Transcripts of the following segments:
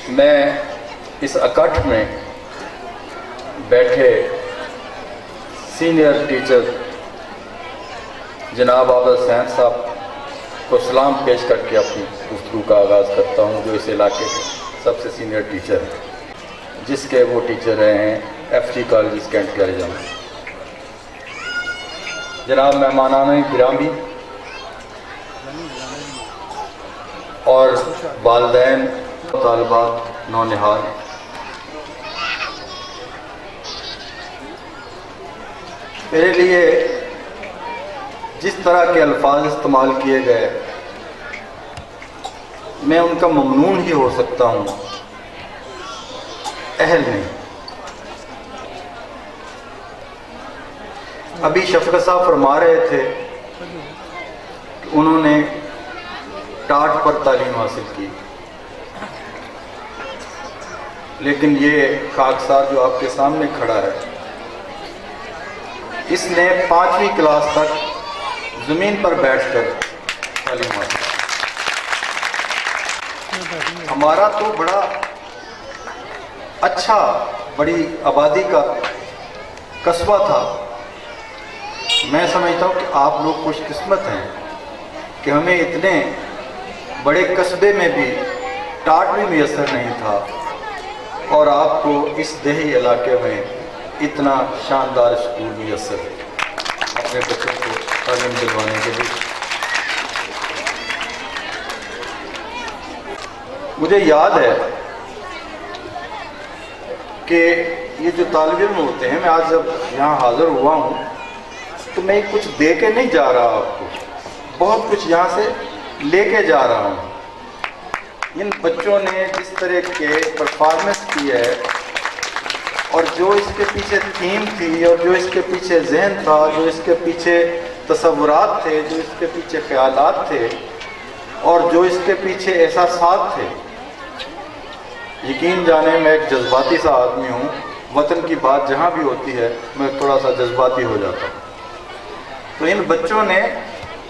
میں اس اکٹھ میں بیٹھے سینئر ٹیچر جناب عابد حسین صاحب کو سلام پیش کر کے اپنی گفتگو کا آغاز کرتا ہوں، جو اس علاقے کے سب سے سینئر ٹیچر ہیں، جس کے وہ ٹیچر رہے ہیں F G college cantt college میں۔ جناب مہمانان گرامی اور والدین، طالبات، نونہال، میرے لیے جس طرح کے الفاظ استعمال کیے گئے میں ان کا ممنون ہی ہو سکتا ہوں، اہل نہیں۔ ابھی شفقت صاحب فرما رہے تھے کہ انہوں نے ٹاٹ پر تعلیم حاصل کی، لیکن یہ خاکسار جو آپ کے سامنے کھڑا ہے، اس نے 5ویں کلاس تک زمین پر بیٹھ کر تعلیم حاصل کی۔ ہمارا تو بڑا اچھا، بڑی آبادی کا قصبہ تھا۔ میں سمجھتا ہوں کہ آپ لوگ خوش قسمت ہیں کہ ہمیں اتنے بڑے قصبے میں بھی ٹاٹ بھی میسر نہیں تھا، اور آپ کو اس دیہی علاقے میں اتنا شاندار اسکول میسر ہے اپنے بچوں کو تعلیم دلوانے کے لیے۔ مجھے یاد ہے کہ یہ جو طالب علم ہوتے ہیں، میں آج جب یہاں حاضر ہوا ہوں تو میں کچھ دے کے نہیں جا رہا آپ کو، بہت کچھ یہاں سے لے کے جا رہا ہوں۔ ان بچوں نے جس طرح کے پرفارمنس کی ہے، اور جو اس کے پیچھے تھیم تھی، اور جو اس کے پیچھے ذہن تھا، جو اس کے پیچھے تصورات تھے، جو اس کے پیچھے خیالات تھے، اور جو اس کے پیچھے احساسات تھے، یقین جانے میں ایک جذباتی سا آدمی ہوں، وطن کی بات جہاں بھی ہوتی ہے میں تھوڑا سا جذباتی ہو جاتا ہوں۔ تو ان بچوں نے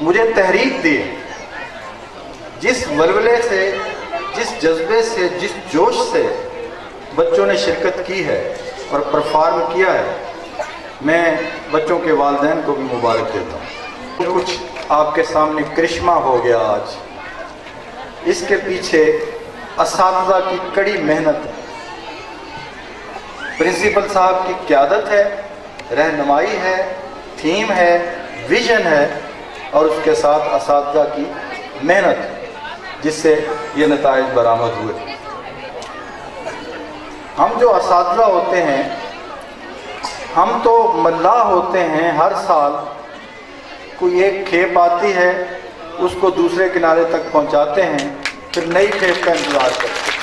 مجھے تحریک دی، جس ولولے سے، جس جذبے سے، جس جوش سے بچوں نے شرکت کی ہے اور پرفارم کیا ہے، میں بچوں کے والدین کو بھی مبارک دیتا ہوں۔ کچھ آپ کے سامنے کرشمہ ہو گیا آج، اس کے پیچھے اساتذہ کی کڑی محنت ہے، پرنسپل صاحب کی قیادت ہے، رہنمائی ہے، تھیم ہے، ویژن ہے، اور اس کے ساتھ اساتذہ کی محنت، جس سے یہ نتائج برآمد ہوئے۔ ہم جو اساتذہ ہوتے ہیں، ہم تو ملاح ہوتے ہیں، ہر سال کوئی ایک کھیپ آتی ہے، اس کو دوسرے کنارے تک پہنچاتے ہیں، پھر نئی کھیپ کا انتظار کرتے ہیں۔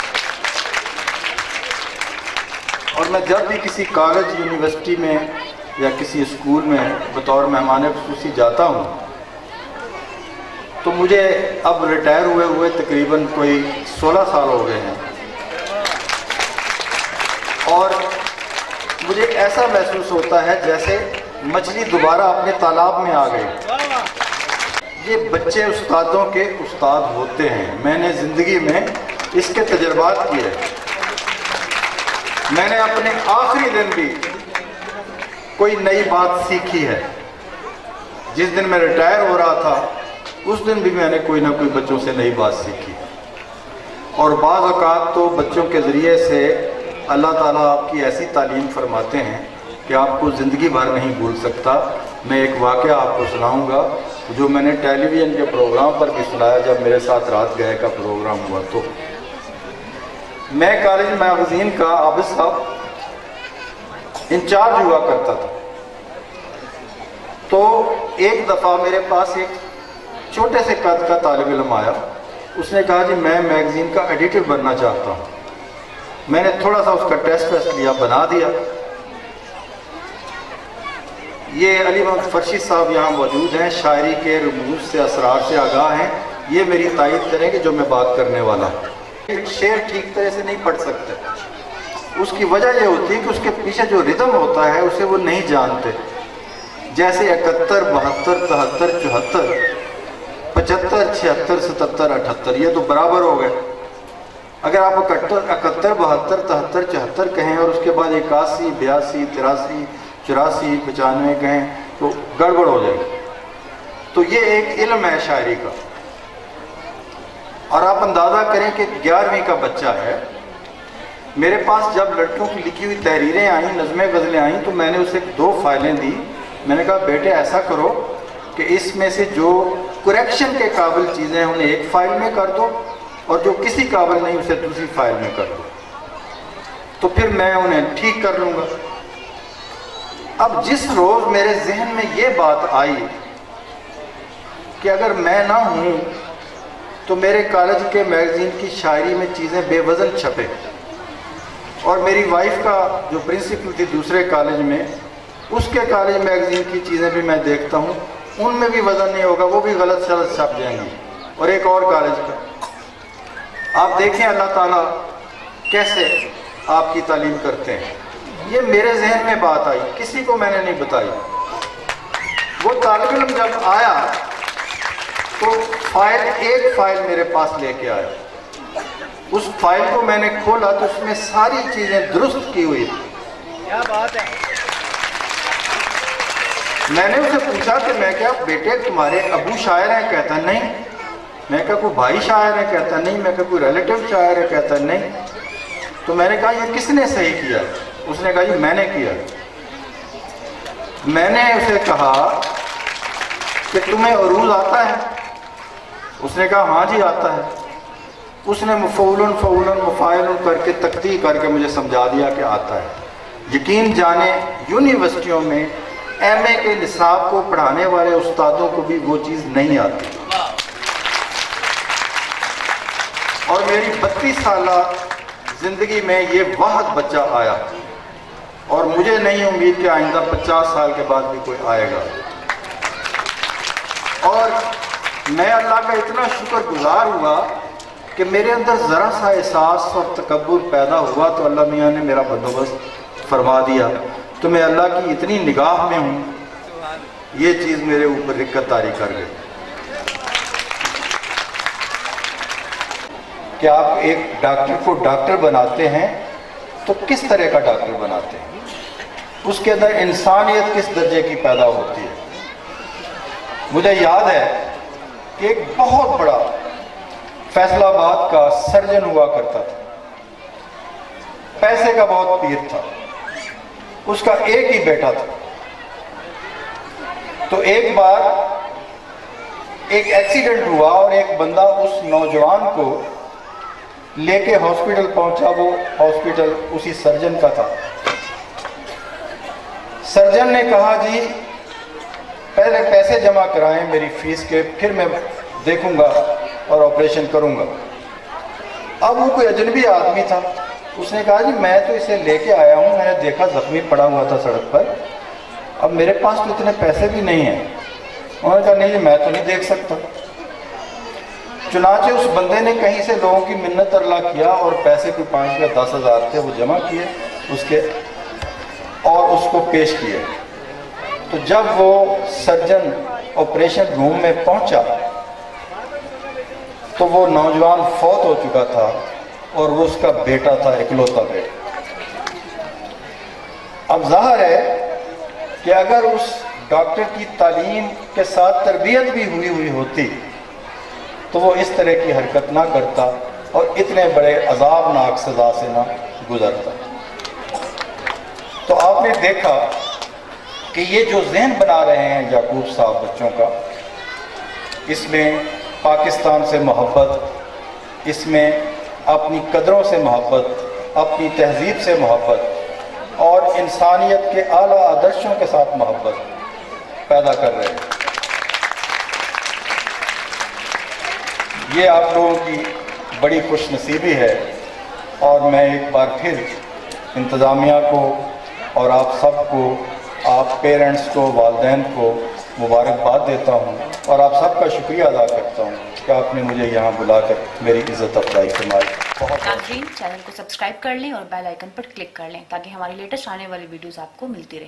اور میں جب بھی کسی کالج، یونیورسٹی میں یا کسی اسکول میں بطور مہمان خصوصی جاتا ہوں، تو مجھے اب ریٹائر ہوئے تقریباً کوئی 16 سال ہو گئے ہیں، اور مجھے ایسا محسوس ہوتا ہے جیسے مچھلی دوبارہ اپنے تالاب میں آ گئی۔ یہ بچے استادوں کے استاد ہوتے ہیں، میں نے زندگی میں اس کے تجربات کیے۔ میں نے اپنے آخری دن بھی کوئی نئی بات سیکھی ہے۔ جس دن میں ریٹائر ہو رہا تھا، اس دن بھی میں نے کوئی نہ کوئی بچوں سے نئی بات سیکھی، اور بعض اوقات تو بچوں کے ذریعے سے اللہ تعالیٰ آپ کی ایسی تعلیم فرماتے ہیں کہ آپ کو زندگی بھر نہیں بھول سکتا۔ میں ایک واقعہ آپ کو سناؤں گا جو میں نے ٹیلی ویژن کے پروگرام پر بھی سنایا، جب میرے ساتھ رات گئے کا پروگرام ہوا۔ تو میں کالج میگزین کا عابد صاحب انچارج ہوا کرتا تھا، تو ایک دفعہ میرے پاس ایک چھوٹے سے قد کا طالب علم آیا، اس نے کہا جی میں میگزین کا ایڈیٹر بننا چاہتا ہوں۔ میں نے تھوڑا سا اس کا ٹیسٹ لیا، بنا دیا۔ یہ علی محمد فرشید صاحب یہاں موجود ہیں، شاعری کے رموز سے، اسرار سے آگاہ ہیں، یہ میری تائید کریں گے جو میں بات کرنے والا ہوں۔ شعر ٹھیک طرح سے نہیں پڑھ سکتے، اس کی وجہ یہ ہوتی ہے کہ اس کے پیچھے جو ردم ہوتا ہے اسے وہ نہیں جانتے۔ جیسے 71، 72، 73، 74 75, 76, 77, 78 ये तो बराबर हो गए। अगर आप 71, 72, 73, 73, 74 कहें और उसके बाद 81, 82, 83, 84, 95 कहें तो गड़बड़ हो जाएगी। तो ये एक इल्म है शायरी का। और आप अंदाज़ा करें कि 11वीं का बच्चा है। मेरे पास जब लड़कियों की लिखी हुई तहरीरें आई, नज़में गज़लें आई, तो मैंने उसे 2 फाइलें दी। मैंने कहा बेटे ऐसा करो कि इसमें से जो करेक्शन के काबिल चीज़ें हैं उन्हें एक फ़ाइल में कर दो और जो किसी काबिल नहीं उसे दूसरी फाइल में कर दो, तो फिर मैं उन्हें ठीक कर लूँगा। अब जिस रोज़ मेरे जहन में ये बात आई कि अगर मैं ना हूँ तो मेरे कॉलेज के मैगज़ीन की शायरी में चीज़ें बेवज़न छपे, और मेरी वाइफ का जो प्रिंसिपल थी दूसरे कॉलेज में, उसके कॉलेज मैगज़ीन की चीज़ें भी मैं देखता हूँ, उनमें भी वज़न नहीं होगा, वो भी गलत शलत छप जाएंगी। और एक और कॉलेज का आप देखें अल्लाह ताला कैसे आपकी तालीम करते हैं। ये मेरे जहन में बात आई, किसी को मैंने नहीं बताई। वो तालिब इल्म जब आया तो एक फाइल मेरे पास लेके आया। उस फाइल को मैंने खोला तो उसमें सारी चीज़ें दुरुस्त की हुई थी। क्या बात है। मैंने उसे पूछा कि मैं क्या बेटे तुम्हारे अबू शायर हैं? कहता नहीं। मैं क्या कोई भाई शायर है? कहता नहीं। मैं क्या कोई रिलेटिव शायर है? कहता नहीं। तो मैंने कहा ये किसने सही किया? उसने कहा ये मैंने किया। मैंने उसे कहा कि तुम्हें उरूज आता है? उसने कहा हाँ जी आता है। उसने मुफ़ऊलन फ़ऊलन मुफ़ाइलन करके तख्ती करके मुझे समझा दिया कि आता है। यकीन जाने यूनिवर्सिटियों में एमए के निसाब को पढ़ाने वाले उस्तादों को भी वो चीज़ नहीं आती। और मेरी 32 साल ज़िंदगी में ये वाहद बच्चा आया, और मुझे नहीं उम्मीद कि आइंदा 50 साल के बाद भी कोई आएगा। और मैं अल्लाह का इतना शुक्रगुजार हुआ कि मेरे अंदर ज़रा सा एहसास और तकब्बुर पैदा हुआ तो अल्लाह मियाँ ने मेरा बंदोबस्त फरमा दिया। तो मैं अल्लाह की इतनी निगाह में हूँ, ये चीज़ मेरे ऊपर दिक्कत तारी कर गई कि आप एक डॉक्टर को डॉक्टर बनाते हैं तो किस तरह का डॉक्टर बनाते हैं, उसके अंदर इंसानियत किस दर्जे की पैदा होती है। मुझे याद है कि एक बहुत बड़ा फैसलाबाद का सर्जन हुआ करता था, पैसे का बहुत पीर था, उसका एक ही बेटा था। तो एक बार एक एक्सीडेंट हुआ और एक बंदा उस नौजवान को लेके हॉस्पिटल पहुंचा। वो हॉस्पिटल उसी सर्जन का था। सर्जन ने कहा जी पहले पैसे जमा कराएं मेरी फीस के, फिर मैं देखूंगा और ऑपरेशन करूंगा। अब वो कोई अजनबी आदमी था। उसने कहा जी मैं तो इसे लेके आया हूँ, मैंने देखा जख्मी पड़ा हुआ था सड़क पर, अब मेरे पास तो इतने पैसे भी नहीं हैं। उन्होंने कहा नहीं मैं तो नहीं देख सकता। चुनाचे उस बंदे ने कहीं से लोगों की मिन्नत अल्लाह किया और पैसे कोई 5 या 10 हज़ार थे वो जमा किए उसके और उसको पेश किए। तो जब वो सर्जन ऑपरेशन रूम में पहुंचा तो वो नौजवान फौत हो चुका था और वो उसका बेटा था, इकलौता बेटा। अब ज़ाहिर है कि अगर उस डॉक्टर की तालीम के साथ तरबियत भी हुई होती तो वो इस तरह की हरकत ना करता और इतने बड़े अज़ाबनाक सज़ा से ना गुजरता। तो आपने देखा कि ये जो ज़हन बना रहे हैं याकूब साहब बच्चों का, इसमें पाकिस्तान से मोहब्बत, इसमें अपनी कदरों से मोहब्बत, अपनी तहजीब से मोहब्बत और इंसानियत के आला आदर्शों के साथ मोहब्बत पैदा कर रहे हैं। ये आप लोगों की बड़ी खुशनसीबी है और मैं एक बार फिर इंतज़ामिया को और आप सबको, आप पेरेंट्स को, वालिदैन को मुबारकबाद देता हूँ और आप सबका शुक्रिया अदा करता हूँ कि आपने मुझे यहाँ बुलाकर मेरी इज़्ज़त अफजाई फरमाई। बहुत नाज़रीन चैनल को सब्सक्राइब कर लें और बेल आइकन पर क्लिक कर लें ताकि हमारी लेटेस्ट आने वाली वीडियोस आपको मिलती रहे।